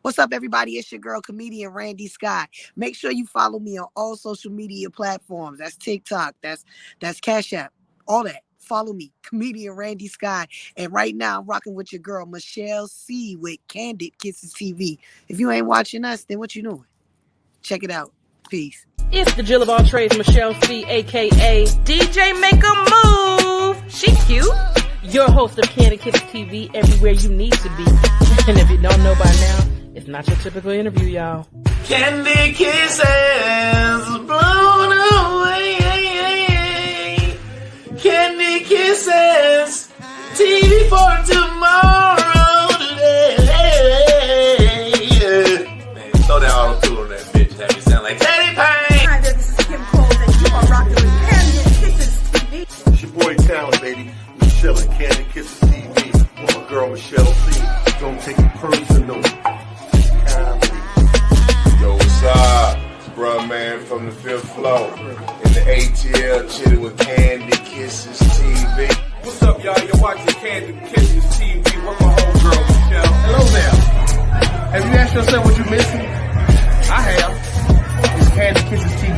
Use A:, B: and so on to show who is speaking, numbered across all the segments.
A: What's up, everybody? It's your girl, comedian Randi Skye. Make sure you follow me on all social media platforms. That's TikTok. That's Cash App. All that. Follow me, comedian Randi Skye. And right now, I'm rocking with your girl, Michelle C. with Kandid Kisses TV. If you ain't watching us, then what you doing? Check it out. Peace.
B: It's the Jill of all trades, Michelle C, a.k.a. DJ Make a Move. She cute. Your host of Kandid Kisses TV, everywhere you need to be. And if you don't know by now, it's not your typical interview, y'all.
C: Kandid Kisses blown away. Kandid Kisses TV for tomorrow today. Man, throw that auto-tune on that bitch. Have me sound like Teddy Payne.
D: Hi there, this is Kim Cole, and you are rocking with Kandid Kisses TV.
E: It's your boy Talent, baby. Michelle and Kandid Kisses TV with my girl Michelle C. Don't take it personal.
F: Yo, what's up? It's bruh man from the fifth floor. In the ATL, chilling with Kandid Kisses TV.
G: What's up, y'all? You're watching Kandid Kisses TV with my homegirl, Michelle.
E: Hello there. Have you asked yourself what you're missing? I have. It's Kandid Kisses TV.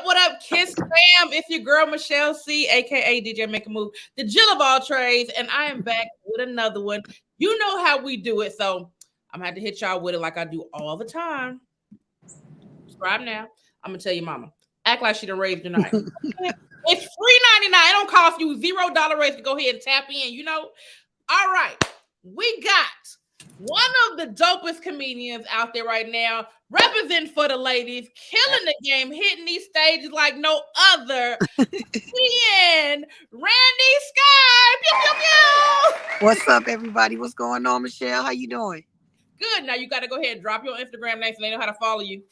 B: What up, Kiss fam? It's your girl, Michelle C, a.k.a. DJ Make a Move, the Jill of all trades, and I am back with another one. You know how we do it, so I'm going to have to hit y'all with it like I do all the time. Subscribe now. I'm going to tell your mama. Act like she done raised your night. It's $3.99. It don't cost you $0 raise to go ahead and tap in, you know? All right. We got one of the dopest comedians out there right now, representing for the ladies, killing the game, hitting these stages like no other. Randi Skye. Pew, pew, pew.
A: What's up, everybody? What's going on, Michelle? How you doing?
B: Good. Now you got to go ahead and drop your Instagram name so they know how to follow you.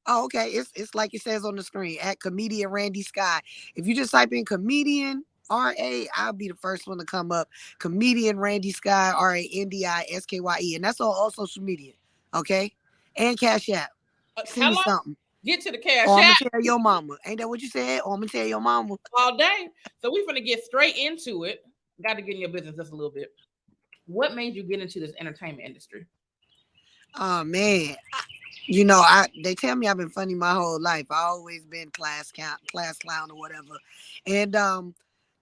A: Oh, okay. It's like it says on the screen, at comedian Randi Skye. If you just type in comedian RA, I'll be the first one to come up. Comedian Randi Skye, RANDISKYE. And that's on all social media. Okay? And Cash App. Send me something.
B: Get to the Cash
A: Or I'm
B: App.
A: gonna tell your mama. Ain't that what you said? Or I'm gonna tell your mama.
B: All day. So we're gonna get straight into it. Got to get in your business just a little bit. What made you get into this entertainment industry?
A: Oh man. They tell me I've been funny my whole life. I always been class clown or whatever. And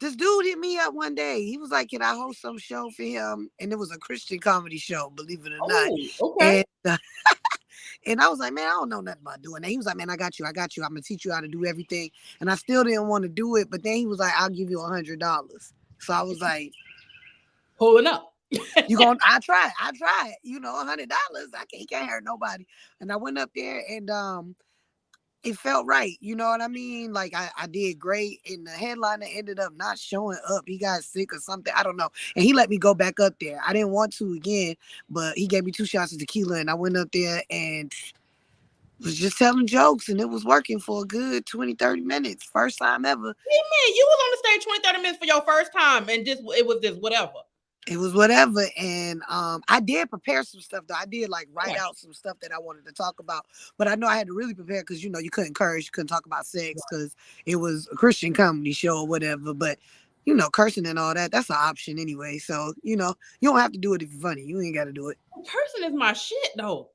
A: this dude hit me up one day. He was like, can I host some show for him? And it was a Christian comedy show, believe it or not.
B: Okay.
A: And I was like, man, I don't know nothing about doing that. He was like, man, I got you. I'm going to teach you how to do everything. And I still didn't want to do it. But then he was like, I'll give you $100. So I was like,
B: pulling up.
A: I tried. $100. I can't hurt nobody. And I went up there and it felt right. You know what I mean? Like I did great. And the headliner ended up not showing up. He got sick or something. I don't know. And he let me go back up there. I didn't want to again, but he gave me 2 shots of tequila and I went up there and was just telling jokes and it was working for a good 20-30 minutes. First time ever.
B: Hey man, you was on the stage 20-30 minutes for your first time and it was just whatever.
A: It was whatever. And I did prepare some stuff though. I did like write out some stuff that I wanted to talk about. But I know I had to really prepare because you couldn't curse, you couldn't talk about sex because it was a Christian comedy show or whatever. But cursing and all that, that's an option anyway. So, you don't have to do it if you're funny. You ain't gotta do it.
B: Cursing is my shit though.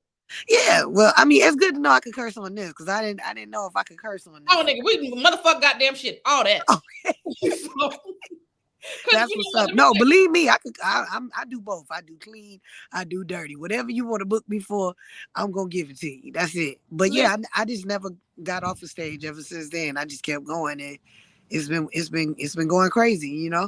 A: Yeah, well, I mean, it's good to know I could curse on this because I didn't know if I could curse on this.
B: Oh nigga, we motherfucker goddamn shit. All that.
A: Okay. That's what's up. No, believe me, I do both. I do clean, I do dirty. Whatever you want to book me for, I'm gonna give it to you. That's it. But yeah, I just never got off the stage ever since then. I just kept going and it's been going crazy,
B: So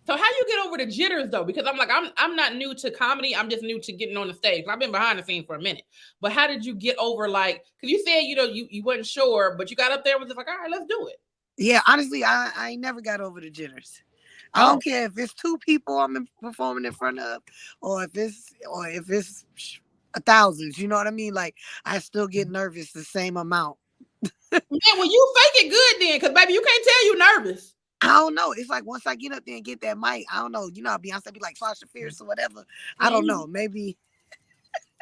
B: how you get over the jitters though? Because I'm not new to comedy. I'm just new to getting on the stage. I've been behind the scenes for a minute. But how did you get over because you said you wasn't sure, but you got up there and was just like, all right, let's do it.
A: Yeah, honestly, I ain't never got over the jitters. I don't care if it's 2 people I'm performing in front of, or if it's 1,000. You know what I mean? Like I still get nervous the same amount.
B: Man, well, you fake it good then, because baby, you can't tell you nervous.
A: I don't know. It's like once I get up there and get that mic, I don't know. Beyonce be like Sasha Fierce or whatever. I don't know. Maybe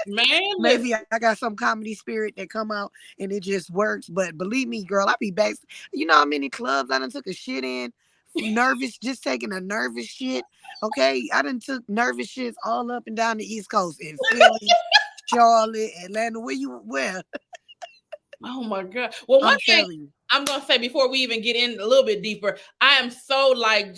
B: Man,
A: Maybe I got some comedy spirit that come out and it just works. But believe me, girl, I be back. You know how many clubs I done took a shit in? Nervous, just taking a nervous shit. Okay. I done took nervous shits all up and down the East Coast in Philly, Charlotte, Atlanta. Where?
B: oh my God. Well, one
A: I'm
B: thing
A: telling you.
B: I'm gonna say before we even get in a little bit deeper, I am so like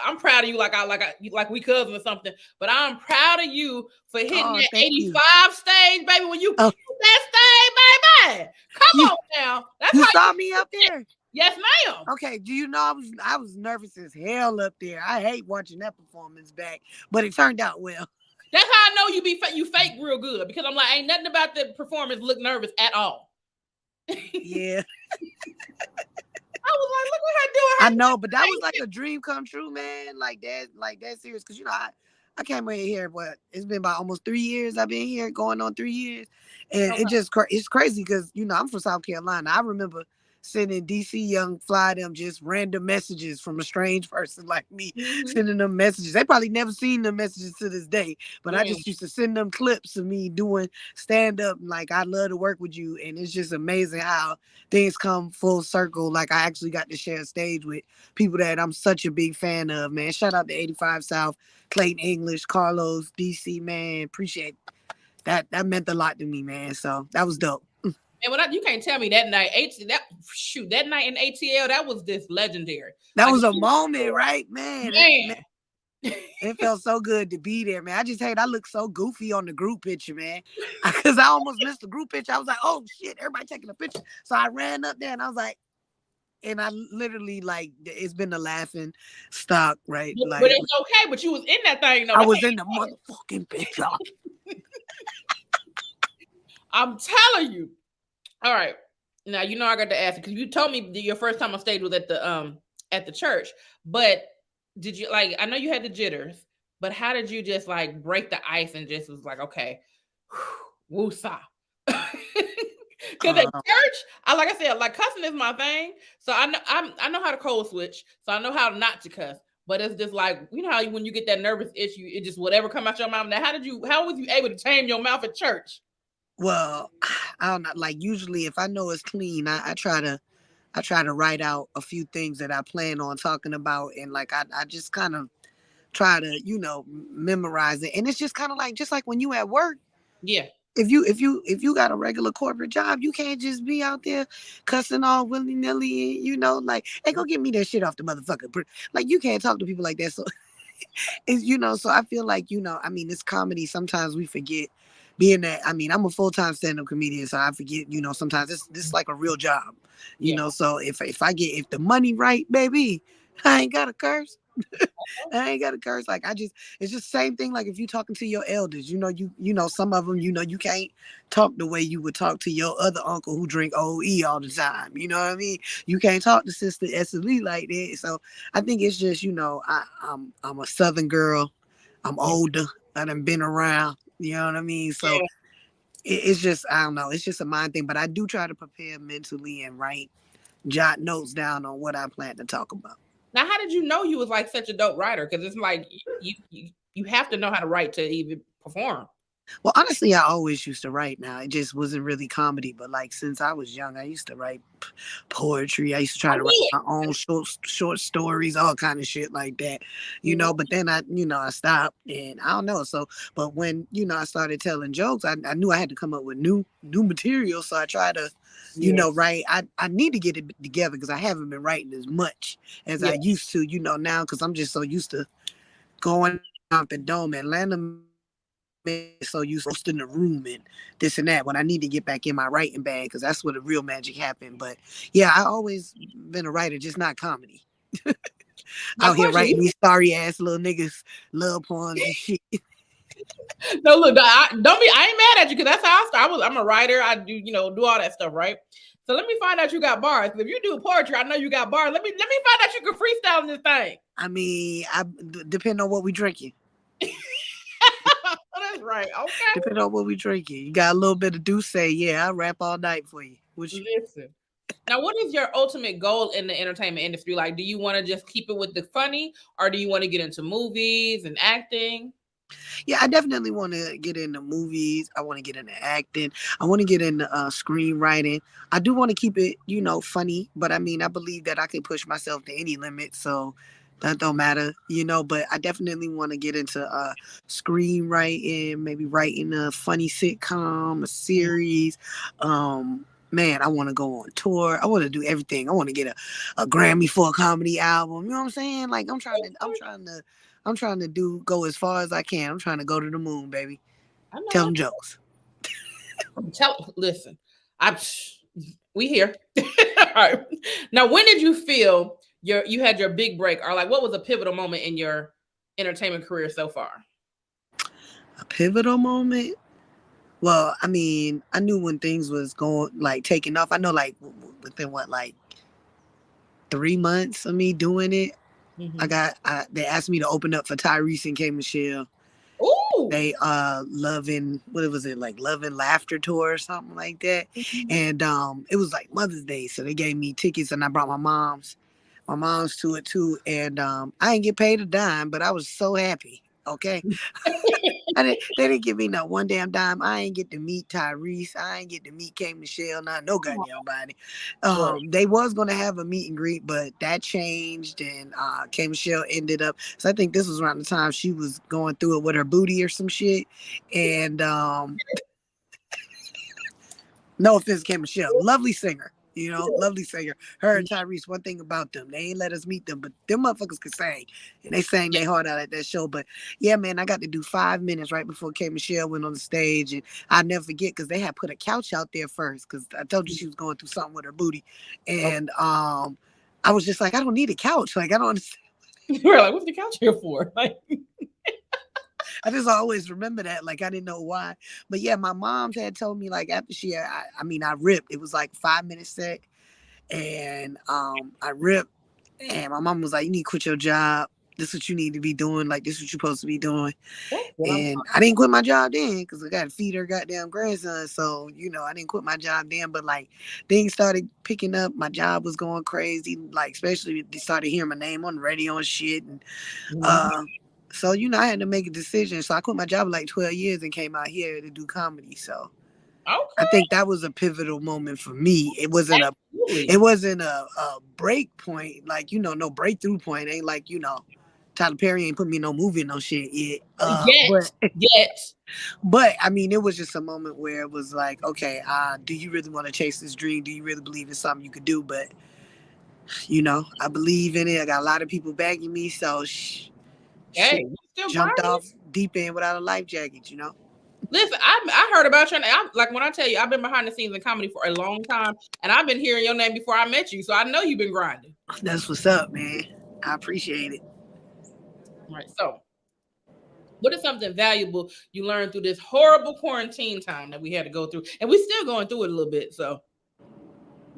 B: I'm proud of you, like we cousins or something. But I'm proud of you for hitting
A: Oh,
B: that
A: thank you.
B: 85 stage, baby. When you
A: Oh,
B: hit that stage, baby, come
A: you
B: on now. That's
A: you
B: how
A: saw
B: you.
A: me up there?
B: Yes, ma'am.
A: Okay, do you know I was nervous as hell up there. I hate watching that performance back, but it turned out well.
B: That's how I know you fake real good because I'm like, ain't nothing about the performance look nervous at all.
A: Yeah.
B: I was like, look at her doing
A: I
B: her
A: know, but that was like a dream come true, man. Like that serious. Cause I came right here. What it's been about almost 3 years. I've been here, going on 3 years, and
B: okay.
A: it's crazy because I'm from South Carolina. I remember sending DC Young Fly them just random messages from a strange person like me, sending them messages. They probably never seen them messages to this day, but I just used to send them clips of me doing stand up. Like I love to work with you, and it's just amazing how things come full circle. Like I actually got to share a stage with people that I'm such a big fan of, man. Shout out to 85 South, Clayton English, Carlos, DC, man. Appreciate that. That meant a lot to me, man. So that was dope.
B: And you can't tell me that night, that night in ATL, that was just legendary.
A: That
B: Like,
A: was a moment, right, man?
B: man.
A: It felt so good to be there, man. I just hate I look so goofy on the group picture, man. Because I almost missed the group picture. I was like, oh shit, everybody taking a picture. So I ran up there and I was like, and I literally like it's been a laughing stock, right?
B: But
A: Like
B: it's okay. But you was in that thing, though.
A: I was in the motherfucking picture.
B: I'm telling you. All right. Now you know I got to ask you because you told me your first time on stage was at the church. But did you like? I know you had the jitters, but how did you just like break the ice and just was like, okay, woosah? Because at church, like I said, like cussing is my thing. So I know how to code switch. So I know how not to cuss. But it's just like, you know how when you get that nervous issue, it just whatever come out your mouth. Now, how was you able to tame your mouth at church?
A: Well, I don't know. Like usually, if I know it's clean, I try to write out a few things that I plan on talking about, and like I just kind of try to memorize it. And it's just kind of like when you at work.
B: Yeah.
A: If you got a regular corporate job, you can't just be out there cussing all willy nilly. Like, hey, go get me that shit off the motherfucker. Like you can't talk to people like that. So it's so I feel like I mean, it's comedy. Sometimes we forget being that. I mean, I'm a full-time stand-up comedian, so I forget. Sometimes this is like a real job. So if if the money right, baby, I ain't got to curse. I ain't got to curse. Like it's just same thing. Like if you talking to your elders, some of them, you can't talk the way you would talk to your other uncle who drink OE all the time. You know what I mean? You can't talk to Sister Esther Lee like that. So I think it's just, I'm a Southern girl. I'm older. I done been around. You know what I mean? So it's just, I don't know. It's just a mind thing. But I do try to prepare mentally and jot notes down on what I plan to talk about.
B: Now, how did you know you was like such a dope writer? Because it's like you have to know how to write to even perform.
A: Well, honestly, I always used to write. Now it just wasn't really comedy, but like since I was young, I used to write poetry. I used to try to write my own short stories, all kind of shit like that, But then I stopped, and I don't know. So, but when I started telling jokes, I knew I had to come up with new material. So I tried to, write. I need to get it together because I haven't been writing as much as I used to, now because I'm just so used to going out the dome, Atlanta. So used to roast in the room and this and that when I need to get back in my writing bag because that's where the real magic happened. But yeah, I always been a writer, just not comedy. Out here writing these sorry ass little niggas love poems and shit.
B: No, look, I ain't mad at you because that's how I started. I'm a writer. I do do all that stuff, right? So let me find out you got bars. If you do poetry, I know you got bars. Let me find out you can freestyle in this thing.
A: I mean, depend on what we drinking.
B: That's right. Okay.
A: Depending on what we drinking. You got a little bit of Douce, yeah, I'll rap all night for you.
B: Listen. Now, what is your ultimate goal in the entertainment industry? Like, do you want to just keep it with the funny or do you want to get into movies and acting?
A: Yeah, I definitely want to get into movies. I want to get into acting. I want to get into screenwriting. I do want to keep it, funny. But I mean, I believe that I can push myself to any limit. So that don't matter. But I definitely want to get into screenwriting, maybe writing a funny sitcom, a series. Man, I want to go on tour. I want to do everything. I want to get a Grammy for a comedy album. You know what I'm saying? Like I'm trying to go as far as I can. I'm trying to go to the moon, baby.
B: I know.
A: Tell them jokes.
B: Listen, we here. All right. Now, when did you feel you had your big break, or like what was a pivotal moment in your entertainment career so far?
A: A pivotal moment? Well, I mean, I knew when things was going like taking off. I know like within like 3 months of me doing it, they asked me to open up for Tyrese and K Michelle.
B: Ooh.
A: They loving, what was it, like Love and Laughter tour or something like that. And it was like Mother's Day, so they gave me tickets and I brought my mom's to it too. And I didn't get paid a dime, but I was so happy. Okay. They didn't give me no one damn dime. I ain't get to meet Tyrese. I ain't get to meet K Michelle. Not no goddamn body. They was gonna have a meet and greet, but that changed, and K Michelle ended up. So I think this was around the time she was going through it with her booty or some shit. And no offense, K Michelle, lovely singer. Lovely singer. Her and Tyrese, one thing about them, they ain't let us meet them, but them motherfuckers could sing. And they sang their heart out at that show. But yeah, man, I got to do 5 minutes right before K Michelle went on the stage. And I'll never forget because they had put a couch out there first because I told you she was going through something with her booty. And I was just like, I don't need a couch. Like, I don't understand.
B: You're like, what's the couch here for? Like,
A: I just always remember that. Like, I didn't know why. But yeah, my mom had told me, like, after I ripped. It was like 5 minutes set. And I ripped. And my mom was like, you need to quit your job. This is what you need to be doing. Like, this is what you're supposed to be doing. And I didn't quit my job then because I got to feed her goddamn grandson. So, I didn't quit my job then. But, like, things started picking up. My job was going crazy. Like, especially they started hearing my name on the radio and shit. And so, I had to make a decision. So I quit my job like 12 years and came out here to do comedy. So I think that was a pivotal moment for me. It wasn't a break point, like, no breakthrough point. Ain't like, Tyler Perry ain't put me in no movie, no shit yet. But I mean, it was just a moment where it was like, okay, do you really want to chase this dream? Do you really believe it's something you could do? But, I believe in it. I got a lot of people backing me. So
B: hey,
A: jumped off deep end without a life jacket,
B: Listen, I heard about your name. Like when I tell you, I've been behind the scenes in comedy for a long time, and I've been hearing your name before I met you, so I know you've been grinding.
A: That's what's up, man. I appreciate it.
B: All right, so what is something valuable you learned through this horrible quarantine time that we had to go through, and we're still going through it a little bit? So,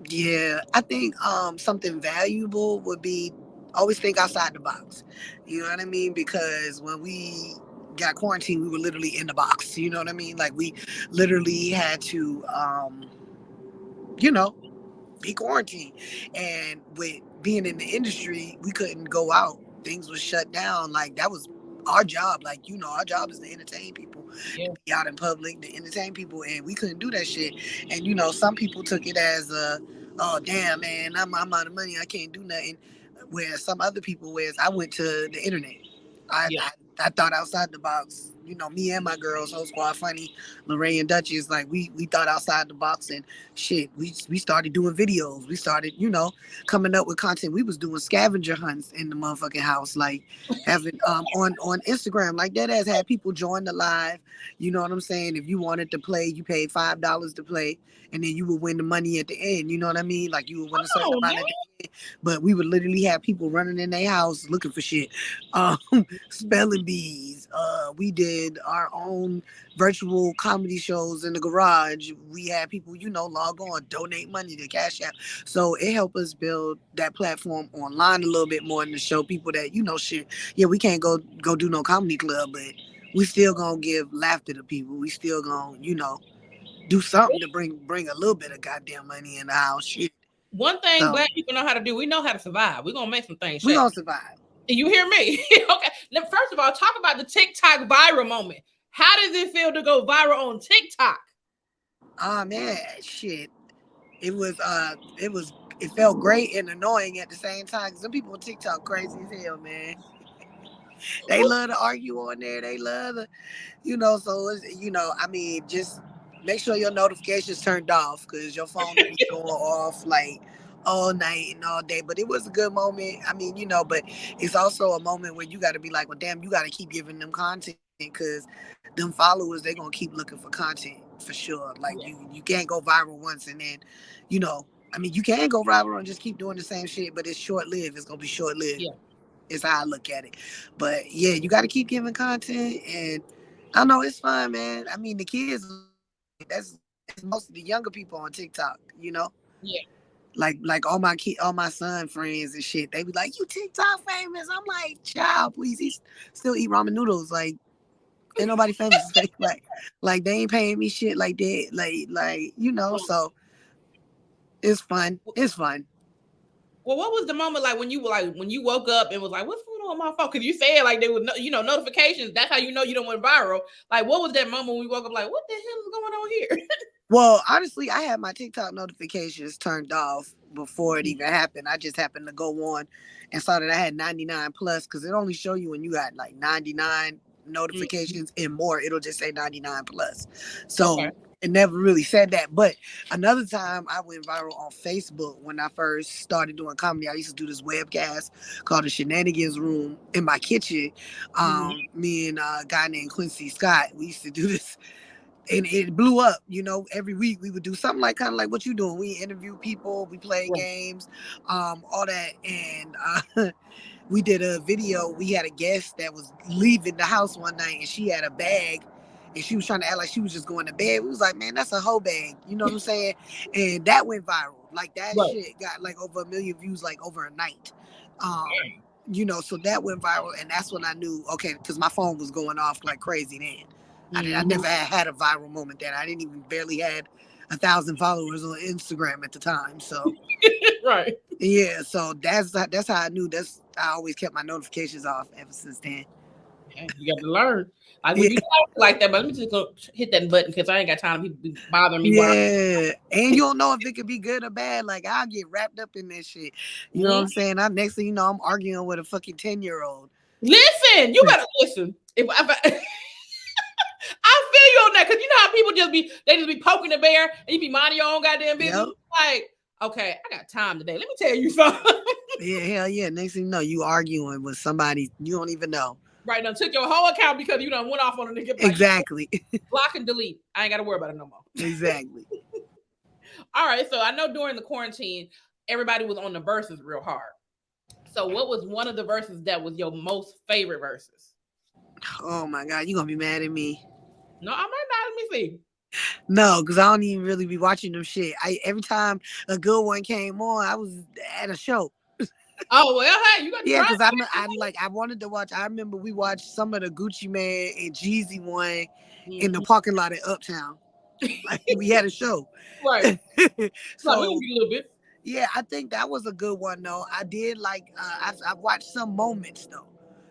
A: yeah, I think something valuable would be always think outside the box. You know what I mean? Because when we got quarantined, we were literally in the box. You know what I mean? Like we literally had to, be quarantined. And with being in the industry, we couldn't go out. Things were shut down. Like that was our job. Like, our job is to entertain people, be out in public, to entertain people. And we couldn't do that shit. And, some people took it as oh, damn, man, I'm out of money. I can't do nothing. Where some other people, I went to the internet. I thought outside the box. Me and my girls, Whole Squad Funny, Lorraine and Duchess, like we thought outside the box and shit. We started doing videos. We started, coming up with content. We was doing scavenger hunts in the motherfucking house, like having on Instagram, like that has had people join the live. You know what I'm saying? If you wanted to play, you paid $5 to play, and then you would win the money at the end. You know what I mean? Like you would win a certain amount at the end. But we would literally have people running in their house looking for shit. Spelling bees. We did our own virtual comedy shows in the garage. We had people, log on, donate money to Cash App. So it helped us build that platform online a little bit more and to show people that, shit. Yeah, we can't go do no comedy club, but we still gonna give laughter to people. We still gonna, do something to bring a little bit of goddamn money in the house. Shit.
B: One thing Black people know how to do, we know how to survive. We're gonna make some things.
A: We're gonna survive.
B: You hear me? Okay. Now, first of all, talk about the TikTok viral moment. How does it feel to go viral on TikTok?
A: Oh man, shit. It was it felt great and annoying at the same time. Some people on TikTok crazy as hell, man. They love to argue on there. They love to, so it's, I mean, just make sure your notifications turned off because your phone will be going off like all night and all day. But it was a good moment. I mean, but it's also a moment where you got to be like, well, damn, you got to keep giving them content because them followers, they're going to keep looking for content for sure. Like you can't go viral once and then, I mean, you can go viral and just keep doing the same shit, but it's short lived. It's going to be short lived.
B: Yeah.
A: Is how I look at it. But yeah, you got to keep giving content, and I know it's fun, man. I mean, the kids, that's most of the younger people on TikTok,
B: Yeah.
A: Like all my son friends and shit. They be like, "You TikTok famous?" I'm like, "Child, please." He still eat ramen noodles. Like, ain't nobody famous. like they ain't paying me shit like that. So it's fun. It's fun.
B: Well, what was the moment like when you woke up and was like, "What's going on my phone?" Because you said like there was notifications. That's how you know you don't went viral. Like, what was that moment when we woke up like, "What the hell is going on here?"
A: Well, honestly, I had my TikTok notifications turned off before it even happened. I just happened to go on and saw that I had 99 plus because it only show you when you got like 99 notifications and more. It'll just say 99 plus. So
B: Okay.
A: it never really said that. But another time I went viral on Facebook when I first started doing comedy. I used to do this webcast called the Shenanigans Room in my kitchen. Me and a guy named Quincy Scott, we used to do this and it blew up. Every week we would do something like kind of like what you doing. We interview people, we play games, all that. And we did a video. We had a guest that was leaving the house one night and she had a bag and she was trying to act like she was just going to bed. We was like, man, that's a whole bag. You know what I'm saying? And that went viral. Like that shit got like over 1 million views like over a night. So that went viral, and that's when I knew, okay, because my phone was going off like crazy then. I never had a viral moment then. I didn't even barely had 1,000 followers on Instagram at the time. So
B: Right.
A: yeah, so that's how I knew. I always kept my notifications off ever since then.
B: Okay, you got to learn. Like when you talk like that, but let me just go hit that button because I ain't got time to be bothering me.
A: Yeah, and you don't know if it could be good or bad. Like I'll get wrapped up in that shit. You know what I'm saying? Next thing you know, I'm arguing with a fucking 10-year-old.
B: Listen, you better listen. If I feel you on that because you know how people just be poking the bear and you be minding your own goddamn business. Yep. Like, okay, I got time today. Let me tell you something.
A: Yeah, hell yeah. Next thing you know, you arguing with somebody you don't even know.
B: Right now, took your whole account because you done went off on a nigga. Like,
A: exactly.
B: Block and delete. I ain't got to worry about it no more.
A: Exactly.
B: All right. So I know during the quarantine, everybody was on the verses real hard. So what was one of the verses that was your most favorite verses?
A: Oh my God, you gonna be mad at me.
B: No, I'm not. Let me see.
A: No, because I don't even really be watching them shit. Every time a good one came on, I was at a show.
B: Oh well, hey, you got to
A: because I wanted to watch. I remember we watched some of the Gucci Mane and Jeezy one in the parking lot at Uptown. Like we had a show,
B: right?
A: So
B: a little bit.
A: Yeah, I think that was a good one though. I did like. I watched some moments though.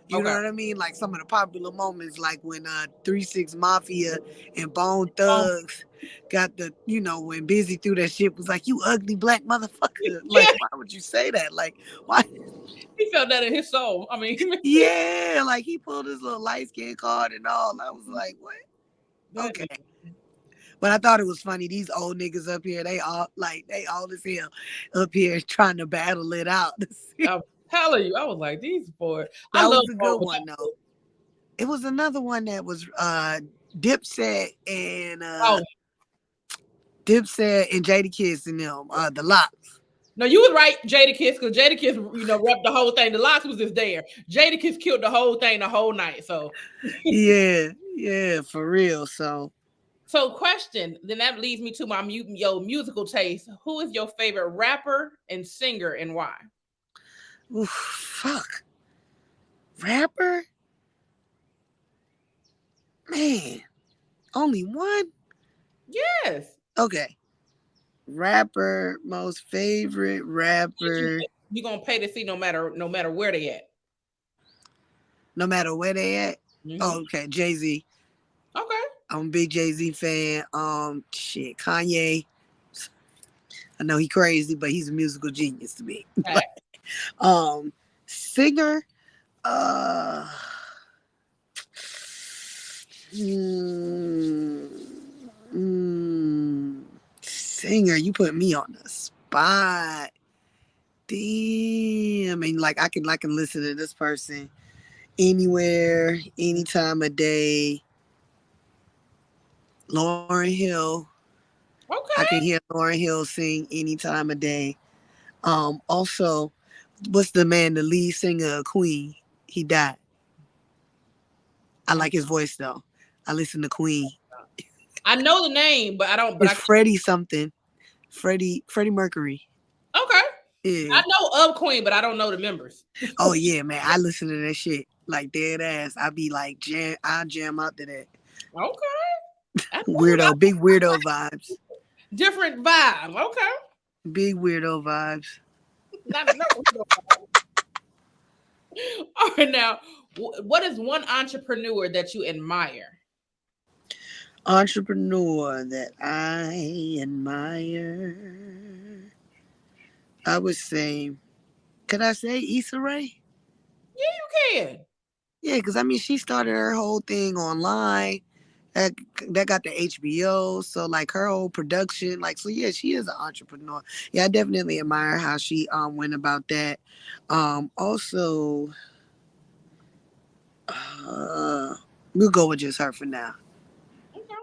A: You know what I mean? Like some of the popular moments, like when 3 6 Mafia and Bone Thugs got the, when Busy threw that shit, was like, "You ugly black motherfucker." Like, why would you say that? Like, why?
B: He felt that in his soul. I mean,
A: yeah, like he pulled his little light skin card and all. I was like, what? Okay. But I thought it was funny. These old niggas up here, they all as hell up here trying to battle it out.
B: I'm telling you, I was like, these boys.
A: That was a good one though. It was another one that was Dipset and Dipset and Jadakiss and them, the Locks.
B: No, you was right, Jadakiss, because Jadakiss, repped the whole thing. The Locks was just there. Jadakiss killed the whole thing the whole night. So
A: yeah, for real. So
B: question, then that leads me to my musical taste. Who is your favorite rapper and singer and why?
A: Oof, fuck. Rapper? Man. Only one?
B: Yes.
A: Okay. Rapper, most favorite rapper.
B: You gonna pay to see no matter where they at.
A: no matter where they at.
B: Mhm.
A: Oh, okay, Jay-Z.
B: Okay.
A: I'm a big Jay-Z fan. Shit, Kanye. I know he crazy, but he's a musical genius to me.
B: Right.
A: Singer, uh, mm, singer, you put me on the spot. Damn, I mean, like I can listen to this person anywhere, any time of day. Lauryn Hill, I
B: Okay.
A: can hear Lauryn Hill sing any time of day. Also, what's the man, the lead singer of Queen? He died. I like his voice though. I listen to Queen.
B: I know the name, but I don't. But
A: It's Freddie something. Freddie Mercury.
B: okay.
A: Yeah.
B: I know of Queen, but I don't know the members.
A: Oh yeah, man. I listen to that shit like dead ass. I be like I jam out to that.
B: Okay. That's
A: Weirdo, big weirdo vibes.
B: different vibe. Okay.
A: Big weirdo vibes.
B: All right, now, what is one entrepreneur that you admire?
A: Entrepreneur that I admire. I would say, could I say Issa Rae?
B: Yeah, you can.
A: Yeah, because I mean, she started her whole thing online. That got the HBO, so like her whole production, like, so yeah, she is an entrepreneur. Yeah, I definitely admire how she went about that. Also, we'll go with just her for now.
B: Okay.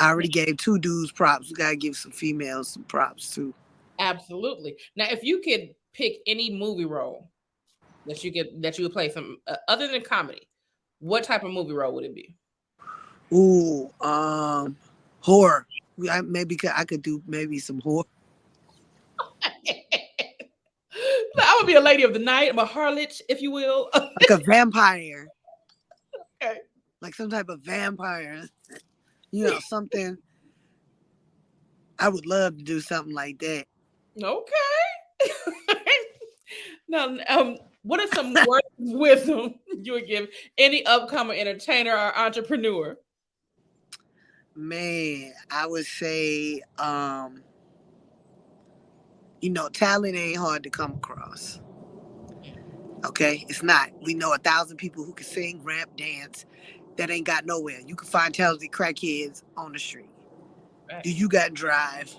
A: I already gave two dudes props. We gotta give some females some props too.
B: Absolutely. Now, if you could pick any movie role that you would play, some other than comedy, what type of movie role would it be?
A: Ooh, horror. I could do maybe some horror.
B: I would be a lady of the night. I'm a harlot, if you will.
A: Like a vampire.
B: Okay.
A: Like some type of vampire. You know, something. I would love to do something like that.
B: Okay. Now, what are some words of wisdom you would give any upcoming entertainer or entrepreneur?
A: Man, I would say, talent ain't hard to come across. Okay, it's not. We know 1,000 people who can sing, rap, dance, that ain't got nowhere. You can find talented crackheads on the street.
B: Right.
A: Do you got drive?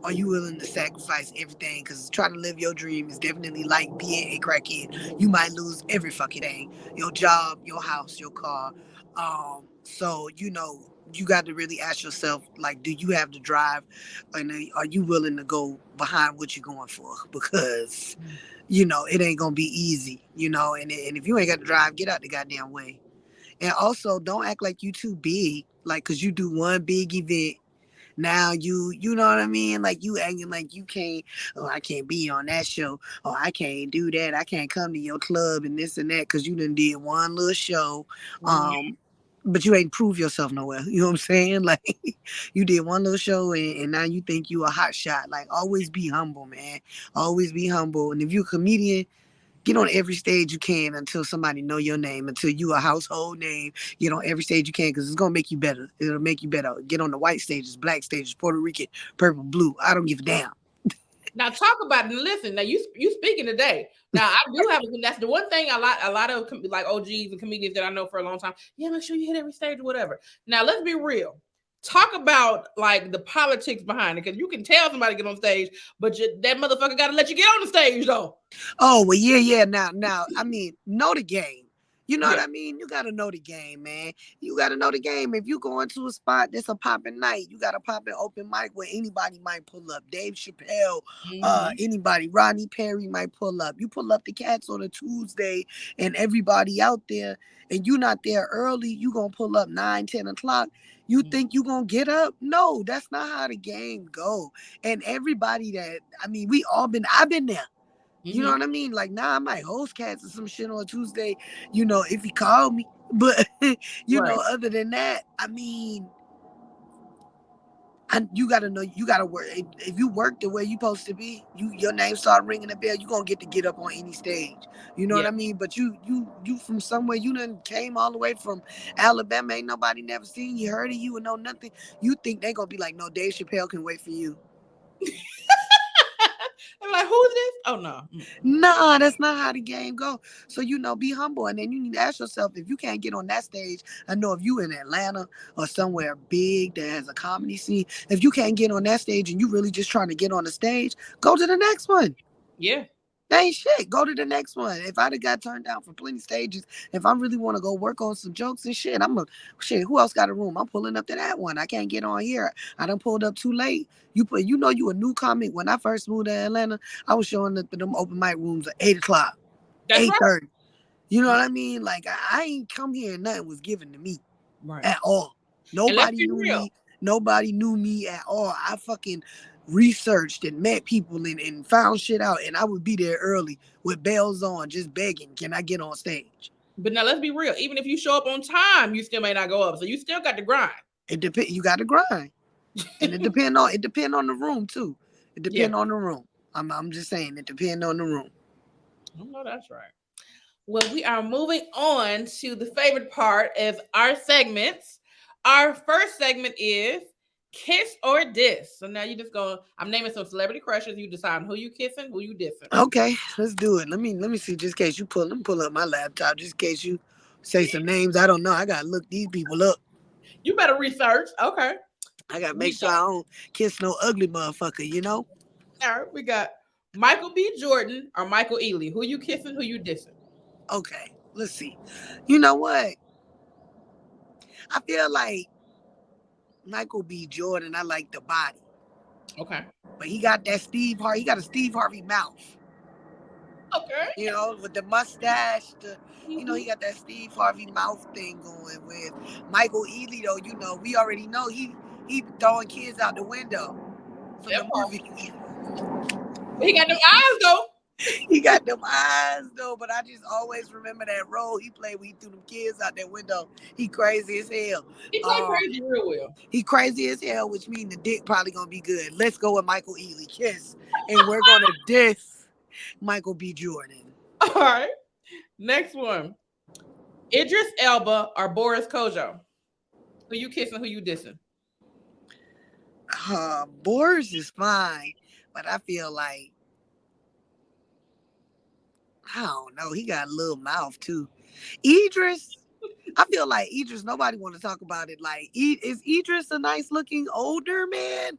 A: Are you willing to sacrifice everything? Because trying to live your dream is definitely like being a crackhead. You might lose every fucking thing. Your job, your house, your car. So, you got to really ask yourself, like, do you have the drive? And are you willing to go behind what you're going for? Because, it ain't going to be easy, and if you ain't got the drive, get out the goddamn way. And also, don't act like you too big, like, because you do one big event. Now you know what I mean? Like you acting like you can't, I can't be on that show. Oh, I can't do that. I can't come to your club and this and that because you done did one little show. But you ain't prove yourself nowhere. You know what I'm saying? Like you did one little show and now you think you a hot shot. Like always be humble, man. Always be humble. And if you're a comedian, get on every stage you can until somebody know your name, until you a household name. Get on every stage you can because it's going to make you better. It'll make you better. Get on the white stages, black stages, Puerto Rican, purple, blue. I don't give a damn.
B: Now talk about it. And listen, now you speaking today. Now I do have that's the one thing a lot of like OGs and comedians that I know for a long time. Yeah, make sure you hit every stage or whatever. Now let's be real. Talk about like the politics behind it because you can tell somebody get on stage, but that motherfucker got to let you get on the stage though.
A: Oh well, yeah. Now, I mean, know the game. You know what I mean? You gotta know the game, man. You gotta know the game. If you go into a spot that's a popping night, you got a popping open mic where anybody might pull up. Dave Chappelle, anybody, Rodney Perry might pull up. You pull up the Cats on a Tuesday and everybody out there and you not there early, you gonna pull up 9, 10 o'clock. You think you gonna get up? No, that's not how the game go. And everybody I've been there. You know what I mean? Like now I might host Cats or some shit on Tuesday, if he called me. But, other than that, I mean, And you gotta know, you gotta work. If you work the way you supposed to be, your name start ringing the bell. You gonna get up on any stage. You know what I mean? But you from somewhere, you done came all the way from Alabama. Ain't nobody never seen you, heard of you, and know nothing. You think they gonna be like, no, Dave Chappelle can wait for you.
B: I'm like, who's this? Oh no.
A: Nah, that's not how the game go. So be humble, and then you need to ask yourself, if you can't get on that stage. I know if you in Atlanta or somewhere big that has a comedy scene, if you can't get on that stage and you really just trying to get on the stage, go to the next one.
B: Yeah.
A: That ain't shit. Go to the next one. If I'd have got turned down for plenty stages, if I really want to go work on some jokes and shit, who else got a room? I'm pulling up to that one. I can't get on here. I done pulled up too late. You a new comic. When I first moved to Atlanta, I was showing up to them open mic rooms at 8 o'clock, 8:30. Right. You know what I mean? Like, I ain't come here and nothing was given to me at all. Nobody knew me. Nobody knew me at all. I fucking researched and met people and found shit out, and I would be there early with bells on, just begging, can I get on stage?
B: But now let's be real. Even if you show up on time, you still may not go up. So you still got to grind.
A: You got to grind. And it depend on the room too. It depend on the room. I'm just saying, it depend on the room.
B: I know that's right. Well, we are moving on to the favorite part of our segments. Our first segment is Kiss or Diss. So now you just go, I'm naming some celebrity crushes. You decide who you kissing, who you dissing.
A: Okay, let's do it. Let me see, just in case let me pull up my laptop, just in case you say some names. I don't know. I gotta look these people up.
B: You better research. Okay.
A: I gotta make sure I don't kiss no ugly motherfucker,
B: All right, we got Michael B. Jordan or Michael Ealy. Who you kissing, who you dissing?
A: Okay, let's see. You know what? I feel like Michael B. Jordan, I like the body.
B: Okay.
A: But he got that Steve Harvey mouth.
B: Okay.
A: With the mustache, he got that Steve Harvey mouth thing going with Michael Ealy, though, we already know he throwing kids out the window from the movie.
B: He got them eyes, though.
A: He got them eyes, though, but I just always remember that role he played when he threw them kids out that window. He crazy as hell.
B: He played crazy real well.
A: He crazy as hell, which means the dick probably gonna be good. Let's go with Michael Ealy. Kiss. And we're gonna diss Michael B. Jordan.
B: All right. Next one. Idris Elba or Boris Kodjoe? Who you kissing, who you dissing?
A: Boris is fine, but I feel like, I don't know, he got a little mouth too. Idris, I feel like Idris, nobody want to talk about it. Like, is Idris a nice looking older man?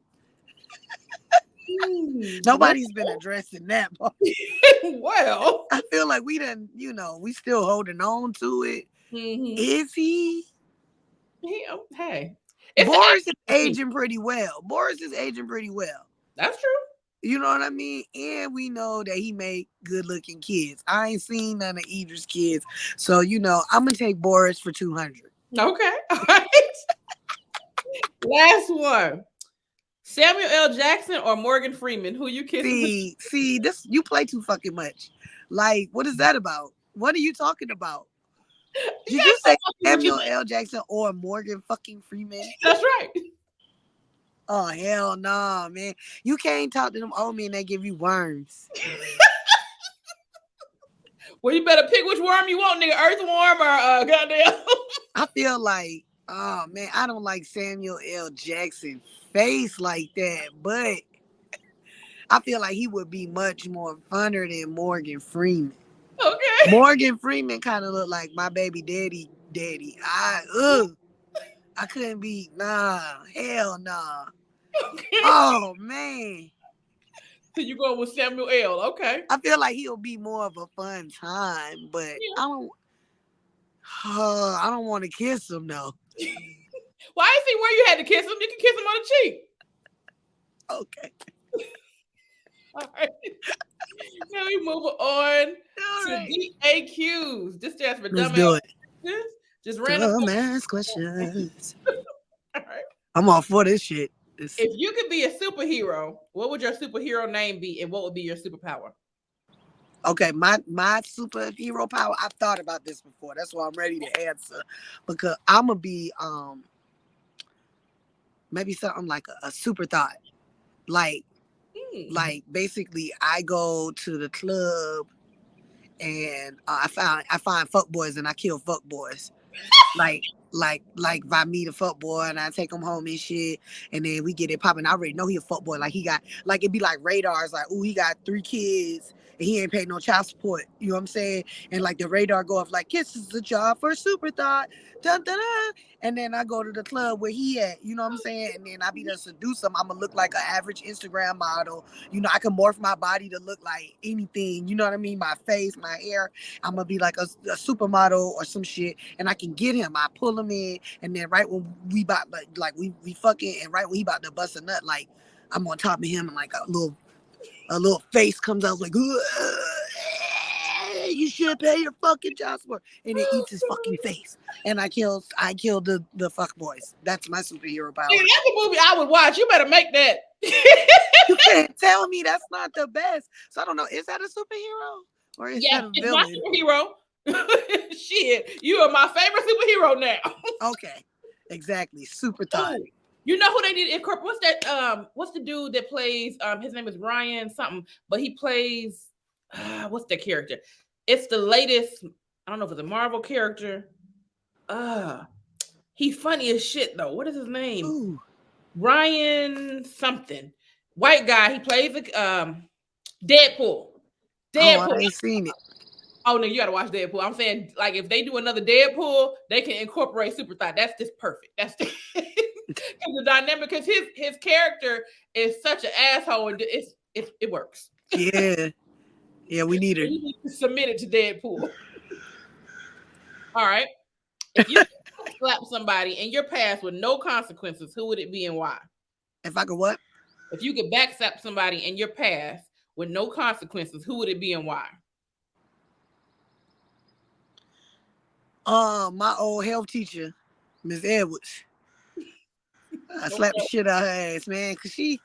A: Nobody's been addressing that part.
B: Well,
A: I feel like we done, we still holding on to it. Mm-hmm. Is he?
B: Hey.
A: Boris is aging pretty well.
B: That's true.
A: You know what I mean? And we know that he made good looking kids. I ain't seen none of Idris' kids. So, I'm going to take Boris for 200.
B: Okay. All right. Last one. Samuel L. Jackson or Morgan Freeman? Who you kissing?
A: See, this, you play too fucking much. Like, what is that about? What are you talking about? Did you say Samuel L. Jackson or Morgan fucking Freeman?
B: That's right.
A: Oh, hell no, nah, man. You can't talk to them old men that give you worms.
B: Well, you better pick which worm you want, nigga. Earthworm or goddamn.
A: I feel like, oh, man, I don't like Samuel L. Jackson face like that, but I feel like he would be much more funner than Morgan Freeman.
B: Okay.
A: Morgan Freeman kind of look like my baby daddy. I couldn't be, hell nah. Okay. Oh, man.
B: So you going with Samuel L. Okay.
A: I feel like he'll be more of a fun time, but I don't want to kiss him, though.
B: Well, I see where you had to kiss him. You can kiss him on the cheek.
A: Okay.
B: All right. Now we move on to DAQs. This stands for
A: Let's do it.
B: Just random
A: dumbass questions.
B: All right.
A: I'm all for this shit.
B: If you could be a superhero, what would your superhero name be, and what would be your superpower?
A: Okay, my superhero power. I've thought about this before. That's why I'm ready to answer, because I'm gonna be maybe something like a super thought. Like basically I go to the club and I find fuck boys and I kill fuck boys. Like if I meet a fuck boy and I take him home and shit, and then we get it popping. I already know he a fuck boy. Like he got, like it'd be like radars. Like, ooh, he got 3 kids and he ain't paid no child support. You know what I'm saying? And like the radar go off like, kisses a job for super thought. Dun, dun, dun. And then I go to the club where he at. You know what I'm saying? And then I be there to seduce him. I'ma look like an average Instagram model. You know, I can morph my body to look like anything. You know what I mean? My face, my hair. I'm gonna be like a supermodel or some shit, and I can get him. I pull him in, and then right when we about like we fucking, and right when he about to bust a nut, like I'm on top of him, and like a little face comes out like, you should pay your fucking child support, and it eats his fucking face, and I kill the fuck boys. That's my superhero power.
B: Dude, that's a movie I would watch. You better make that.
A: You can't tell me that's not the best. So I don't know. Is that a superhero? Or is that a
B: it's
A: villain?
B: my superhero. Shit, you are my favorite superhero now.
A: Okay, exactly. Super thought.
B: Ooh, you know who they need to incorporate? What's that? What's the dude that plays? His name is Ryan something, but he plays. What's that character? It's the latest. I don't know if it's a Marvel character. He funny as shit though. What is his name?
A: Ooh.
B: Ryan something. White guy. He plays Deadpool.
A: Oh, I ain't seen it.
B: Oh no, you gotta watch Deadpool. I'm saying, like, if they do another Deadpool, they can incorporate super thought. That's just perfect. That's because the dynamic. Because his character is such an asshole, and it works.
A: Yeah, we need her.
B: You need to submit it to Deadpool. All right. If you slap somebody in your past with no consequences, who would it be and why?
A: If I could what?
B: If you could backslap somebody in your past with no consequences, who would it be and why?
A: My old health teacher, Miss Edwards. I slapped the shit out of her ass, man, cause she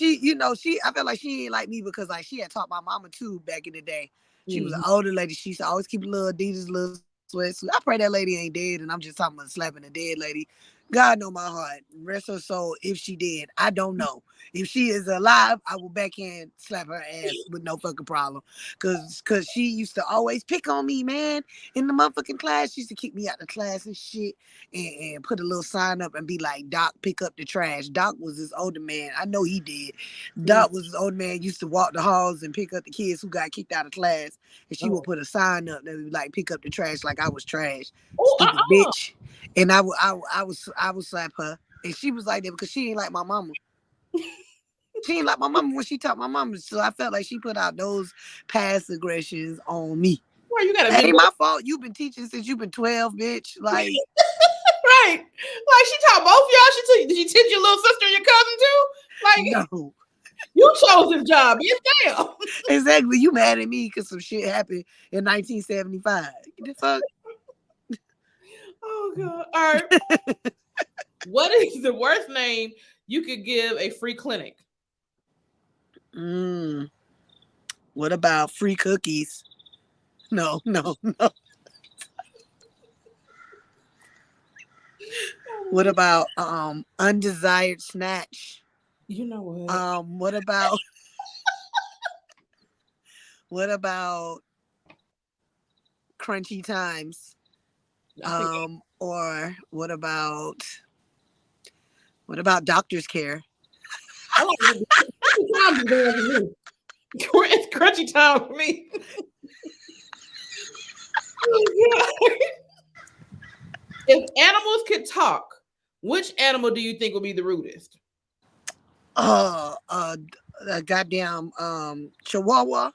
A: I felt like she ain't like me because like she had taught my mama too back in the day. She was an older lady. She used to always keep a little Adidas, little sweatsuit. I pray that lady ain't dead, and I'm just talking about slapping a dead lady. God know my heart. Rest her soul if she did. I don't know. If she is alive, I will backhand slap her ass with no fucking problem. Cause she used to always pick on me, man. In the motherfucking class, she used to kick me out the class and shit, and put a little sign up and be like, Doc, pick up the trash. Doc was this older man. I know he did. Doc was this older man, used to walk the halls and pick up the kids who got kicked out of class. And she would put a sign up that would be like, pick up the trash like I was trash. Stupid bitch. And I would slap her. And she was like that because she ain't like my mama. She ain't like my mama when she taught my mama. So I felt like she put out those past aggressions on me.
B: Well, you gotta.
A: It ain't my fault. You've been teaching since you've been 12, bitch. Like,
B: right? Like she taught both y'all. Did she teach your little sister and your cousin too? Like,
A: no.
B: You chose this job. Yes, damn.
A: Exactly. You mad at me because some shit happened in 1975. The fuck?
B: Oh god. All right. What is the worst name you could give a free clinic?
A: What about free cookies? No. What about undesired snatch?
B: You know what?
A: What about crunchy times? Or what about doctor's care?
B: It's crunchy time for me. If animals could talk, which animal do you think would be the rudest?
A: A goddamn chihuahua.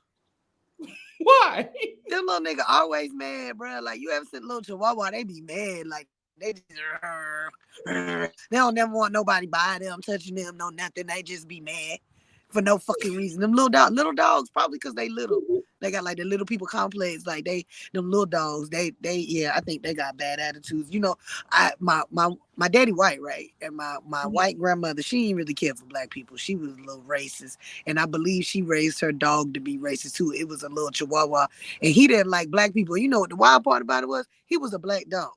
B: Why?
A: Them little nigga always mad, bro. Like, you ever seen a little chihuahua? They be mad. Like, they just they don't never want nobody by them, touching them, no nothing. They just be mad. for no fucking reason. Them little dogs, probably because they little. They got like the little people complex. Like them little dogs. Yeah, I think they got bad attitudes. You know, my daddy white, right, and my white grandmother, she didn't really care for black people. She was a little racist, and I believe she raised her dog to be racist too. It was a little Chihuahua, and he didn't like black people. You know what the wild part about it was? He was a black dog.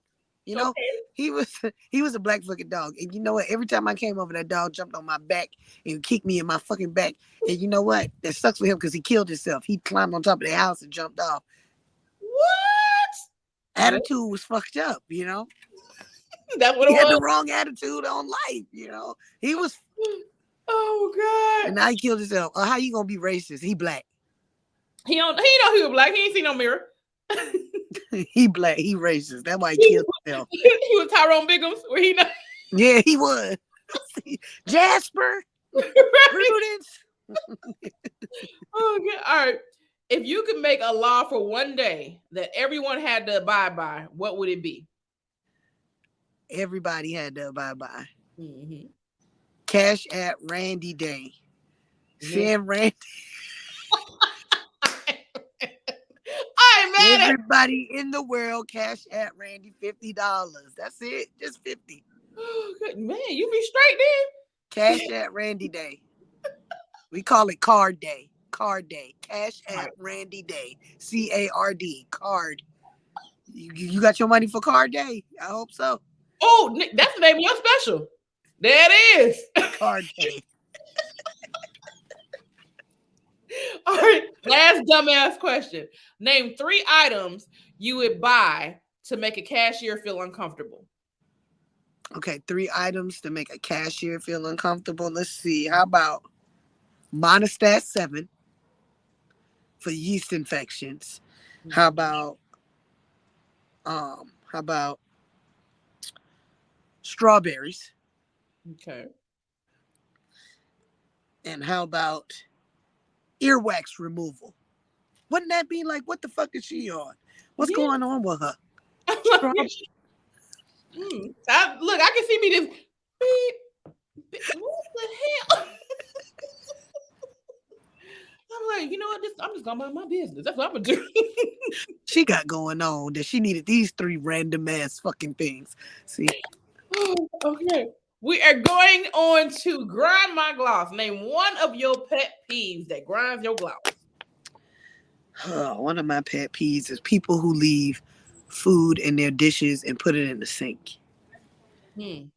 A: You know, he was a black fucking dog. And you know what? Every time I came over, that dog jumped on my back and kicked me in my fucking back. And you know what? That sucks for him because he killed himself. He climbed on top of the house and jumped off.
B: What?
A: Attitude was fucked up, you know?
B: That's what
A: he
B: it
A: had
B: was?
A: the wrong attitude on life, you know? He was...
B: Oh, God.
A: And now he killed himself. How you gonna be racist? He black.
B: He know he was black. He ain't seen no mirror.
A: He black. He racist. That's why he killed himself.
B: He was Tyrone Biggums. Where he know?
A: Yeah, he was. Jasper. Prudence.
B: Oh, God. All right. If you could make a law for one day that everyone had to abide by, what would it be?
A: Everybody had to abide by.
B: Mm-hmm.
A: Cash at Randi Day. Send Randi.
B: I ain't mad at
A: everybody in the world. Cash at Randi $50. That's it. Just 50.
B: Oh, good man, you be straight then.
A: Cash at Randi Day. We call it Card Day. Card Day. Cash at Randi Day. CARD. Card. You got your money for Card Day? I hope so.
B: Oh, Nick, that's the name of your special. There it is.
A: Card Day.
B: All right. Last dumbass question. Name 3 items you would buy to make a cashier feel uncomfortable.
A: Okay, 3 items to make a cashier feel uncomfortable. Let's see. How about Monostat 7 for yeast infections? How about strawberries?
B: Okay.
A: And how about earwax removal? Wouldn't that be like, what the fuck is she on? What's going on with her?
B: Look, I can see me this. What the hell? I'm like, you know what? I'm just going about my business. That's what I'm gonna do.
A: She got going on that she needed these 3 random ass fucking things. See?
B: Okay. We are going on to grind my gloss. Name one of your pet peeves that grinds your gloss.
A: One of my pet peeves is people who leave food in their dishes and put it in the sink. I'm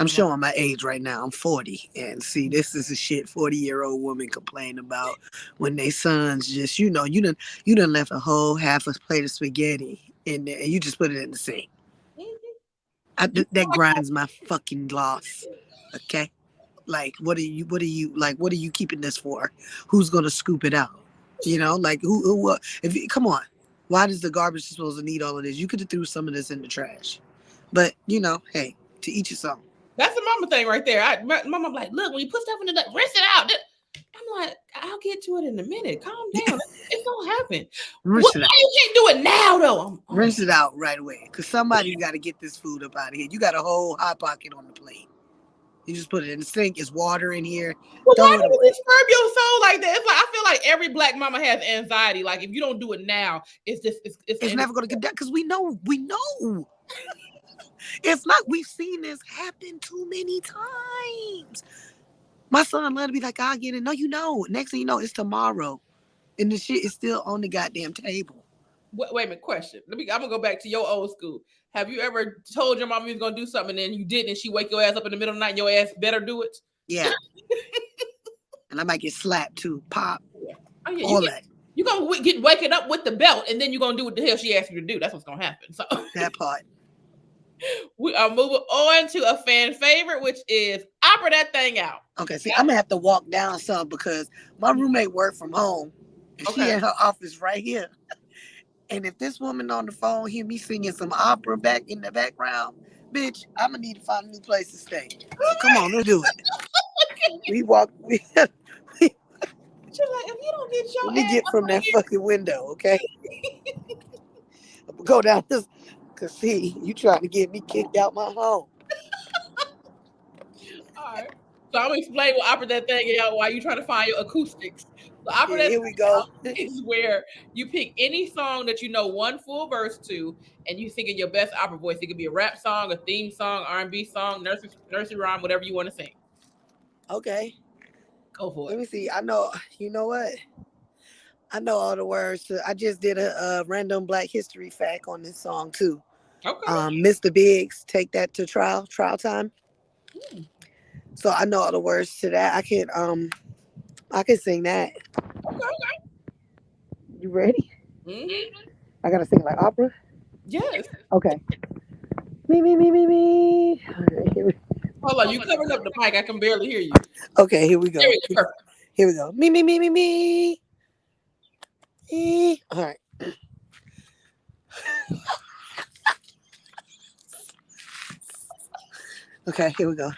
A: showing my age right now. I'm 40. And see, this is a shit 40-year-old woman complain about when they sons just, you done left a whole half a plate of spaghetti in there and you just put it in the sink. That grinds my fucking gloss. Okay? Like, what are you keeping this for? Who's gonna scoop it out? Like who come on. Why does the garbage supposed to need all of this? You could have threw some of this in the trash. But hey, to each his own.
B: That's the mama thing right there. Mama like, look, when you put stuff in the rinse it out. I'm like, I'll get to it in a minute. Calm down. It's gonna happen. Why you can't do it now though?
A: Rinse it out right away. Because somebody's got to get this food up out of here. You got a whole hot pocket on the plate. You just put it in the sink. It's water in here.
B: Well, why do you disturb your soul like that? It's like, I feel like every black mama has anxiety. Like, if you don't do it now, it's
A: never gonna get done. Because we know. It's like we've seen this happen too many times. My son let it be like, I'll get it. No, next thing you know, it's tomorrow. And the shit is still on the goddamn table.
B: Wait a minute, question. I'm gonna go back to your old school. Have you ever told your mom you was gonna do something and then you didn't, and she wake your ass up in the middle of the night and your ass better do it?
A: Yeah. And I might get slapped too. Pop.
B: Yeah. Oh, yeah.
A: All that.
B: You're gonna get waking up with the belt and then you're gonna do what the hell she asked you to do. That's what's gonna happen. So
A: that part.
B: We are moving on to a fan favorite, which is opera that thing out.
A: Okay, see, I'm gonna have to walk down some because my roommate worked from home. And she in her office right here. And if this woman on the phone hear me singing some opera back in the background, bitch, I'm gonna need to find a new place to stay. So come on, let's do it. We walk. She's like,
B: if you don't get your
A: let me get from that fucking window, okay? I'm gonna go down this. Cause see, you trying to get me kicked out my home.
B: All right. So I'm gonna explain what opera that thing out while you trying to find your acoustics. So opera that
A: Here we go.
B: is where you pick any song that you know one full verse to, and you sing in your best opera voice. It could be a rap song, a theme song, R&B song, nursery rhyme, whatever you want to sing.
A: Okay.
B: Go for
A: Let
B: it.
A: me see. I know. You know what? I know all the words. I just did a random Black History fact on this song too.
B: Okay.
A: Mr. Biggs, take that to trial time. So I know all the words to that. I can sing that.
B: Okay.
A: You ready?
B: Mm-hmm.
A: I gotta sing like opera.
B: Yes.
A: Okay. Me.
B: Hold on, you covering up the mic. I can barely hear you.
A: Okay, here we go.
B: There we go. Perfect.
A: Here we go. Me. All right. Okay, here we go.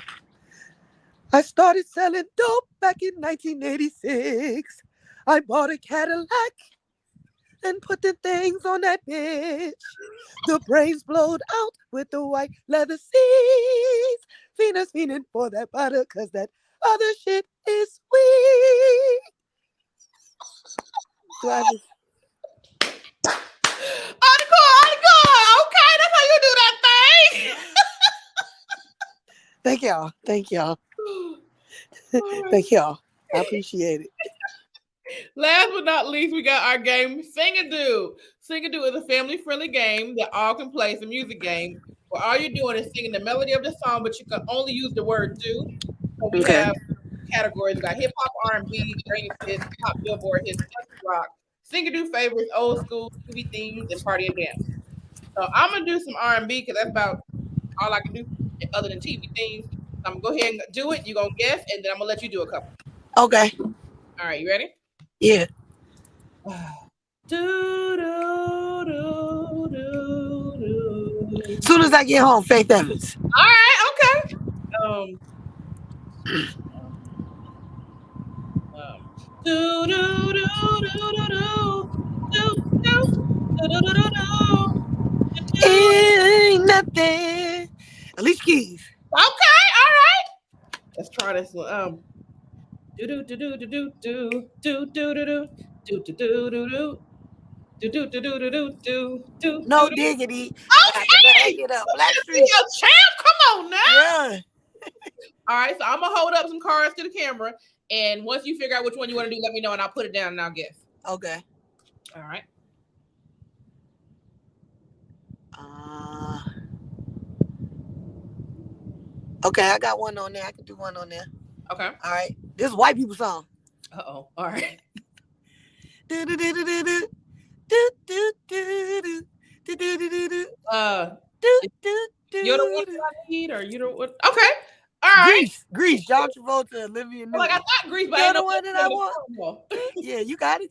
A: I started selling dope back in 1986. I bought a Cadillac and put the things on that bitch. The brains blowed out with the white leather seats. Venus fiending for that butter, cause that other shit is sweet. Do I just...
B: Okay, that's how you do that thing.
A: Thank y'all. Thank y'all. I appreciate it.
B: Last but not least, we got our game, Sing-a-Doo. Sing-a-Doo is a family-friendly game that all can play. It's a music game where all you're doing is singing the melody of the song, but you can only use the word do. So we have categories. We got hip-hop, R&B, greatest hits, pop billboard hits, rock, Sing-a-Doo favorites, old school, TV themes, and party and dance. So I'm going to do some R&B because that's about all I can do other than TV themes. So I'm going to go ahead and do it. You're going to guess, and then I'm going to let you do a couple.
A: Okay.
B: All right, you ready?
A: Yeah. As soon as I get home, Faith Evans.
B: All right, okay.
A: Ain't nothing. Alicia Keys.
B: Okay, all right. Let's try this one.
A: No diggity.
B: Okay.
A: Get up. Blackstreet.
B: Yo, champ, come on now.
A: Yeah.
B: All right, so I'm gonna hold up some cards to the camera, and once you figure out which one you want to do, let me know, and I'll put it down and I'll guess.
A: Okay.
B: All right.
A: Okay, I got one on there. I can do one on there.
B: Okay.
A: All right. This is white people song.
B: Uh-oh. All right.
A: Do do do do do do do do do do do do.
B: You don't want what I need, or you don't want. Okay. All right.
A: Grease. John Travolta, Olivia Newton.
B: Like I thought Grease, but
A: You're the one that I want. Yeah, you got it.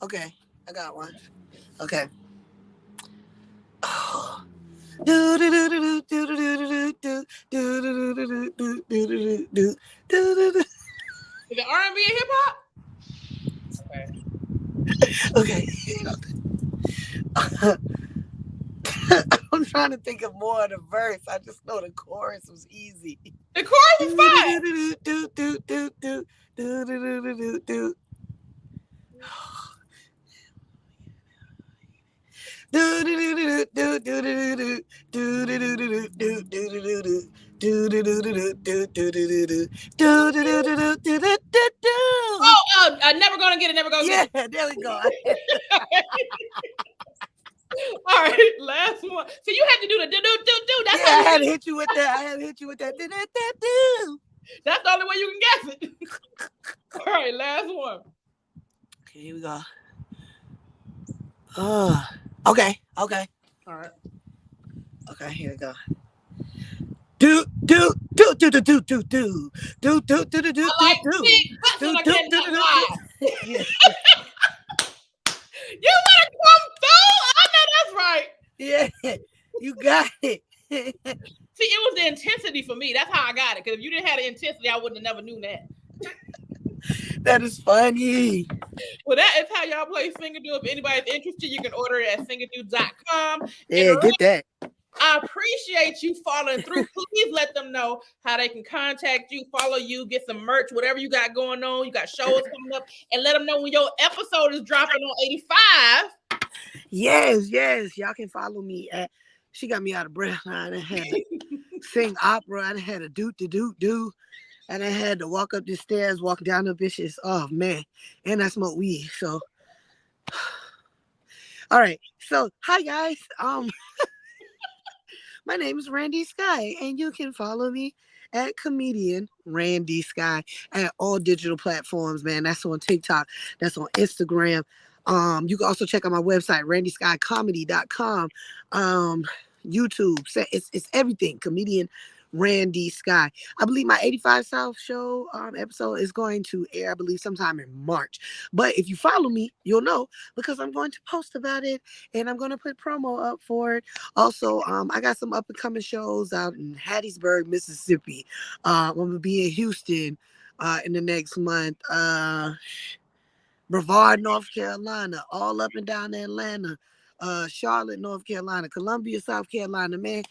A: Okay, I got one. Okay. Do do do do do do do do do do do do do do do.
B: Is it R&B and hip hop?
A: Okay. I'm trying to think of more of the verse. I just know the chorus was easy.
B: The chorus is fine.
A: Do do do do do do do do do. Do do do do do do do do do do do do do do.
B: Oh, never gonna get it. Never gonna get it.
A: Yeah, there we go.
B: All right, last one. So you had to do the do. That's
A: I had to hit you with that.
B: That's the only way you can guess it. All right, last one.
A: Okay, here we go. Okay.
B: All right.
A: Okay, here we go. Do.
B: You better come through. I know that's right.
A: Yeah, you got it.
B: See, it was the intensity for me. That's how I got it. Because if you didn't have the intensity, I wouldn't have never knew that.
A: That is funny.
B: Well, that is how y'all play Singadu. If anybody's interested, you can order it at singadu.com.
A: Yeah,
B: And
A: get that.
B: I appreciate you following through. Please let them know how they can contact you, follow you, get some merch, whatever you got going on. You got shows coming up, and let them know when your episode is dropping on 85.
A: Yes. Y'all can follow me at. She got me out of breath. I done had to sing opera. I done had to do. And I had to walk up the stairs, walk down the bitches. Oh man. And I smoke weed. So all right. So hi guys. My name is Randi Skye, and you can follow me at comedian Randi Skye at all digital platforms, man. That's on TikTok. That's on Instagram. You can also check out my website, randyskyeComedy.com. YouTube. It's everything. Comedian Randi Skye. I believe my 85 South show episode is going to air, I believe, sometime in March. But if you follow me, you'll know because I'm going to post about it and I'm going to put promo up for it. Also, I got some up and coming shows out in Hattiesburg, Mississippi. I'm going to be in Houston in the next month. Brevard, North Carolina, all up and down Atlanta, Charlotte, North Carolina, Columbia, South Carolina, man.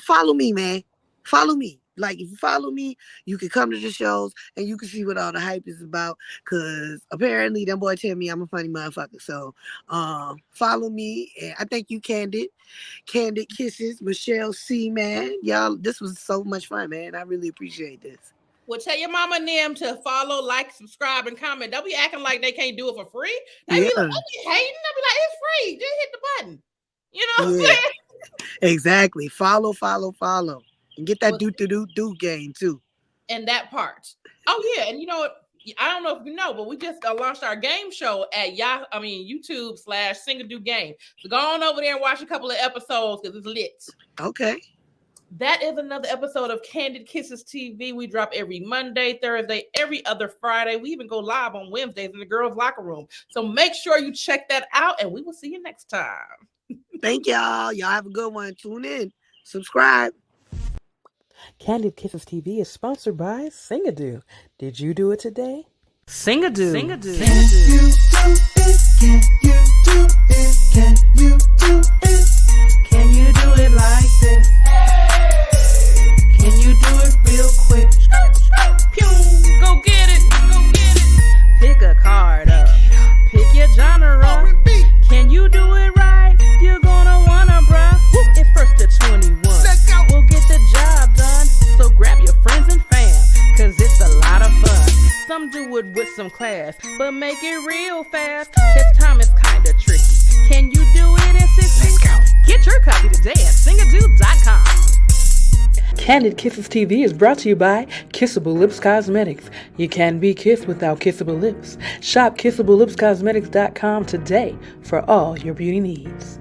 A: Follow me, man. Follow me. Like, if you follow me, you can come to the shows and you can see what all the hype is about. Because apparently, them boy tell me I'm a funny motherfucker. So, follow me. And I thank you, Kandid. Kandid Kisses, Michelle C, man. Y'all, this was so much fun, man. I really appreciate this.
B: Well, tell your mama and them to follow, like, subscribe, and comment. Don't be acting like they can't do it for free. They be like, oh, you hating? They'll be like, it's free. Just hit the button. You know what I'm saying?
A: Exactly. Follow. And get that do game too.
B: And that part. Oh yeah, and you know what? I don't know if you know, but we just launched our game show at YouTube/Singadu Game. So go on over there and watch a couple of episodes because it's lit.
A: Okay.
B: That is another episode of Kandid Kisses TV. We drop every Monday, Thursday, every other Friday. We even go live on Wednesdays in the girls' locker room. So make sure you check that out, and we will see you next time.
A: Thank y'all. Y'all have a good one. Tune in. Subscribe.
H: Kandid Kisses TV is sponsored by Singadu. Did you do it today? Singadu.
I: Can you do it? Can you do it? Can you do it? Can you do it like this? Can you do it real quick?
B: Pew! Go get it!
H: Pick a card up. Pick your genre. Can you do it right? You're gonna wanna, bruh. It's first to 21. We'll get the job done. So grab your friends and fam, cause it's a lot of fun. Some do it with some class, but make it real fast. This time is kinda tricky. Can you do it in 60? Let's go. Get your copy today at singadu.com. Kandid Kisses TV is brought to you by Kissable Lips Cosmetics. You can be kissed without kissable lips. Shop KissableLipsCosmetics.com today for all your beauty needs.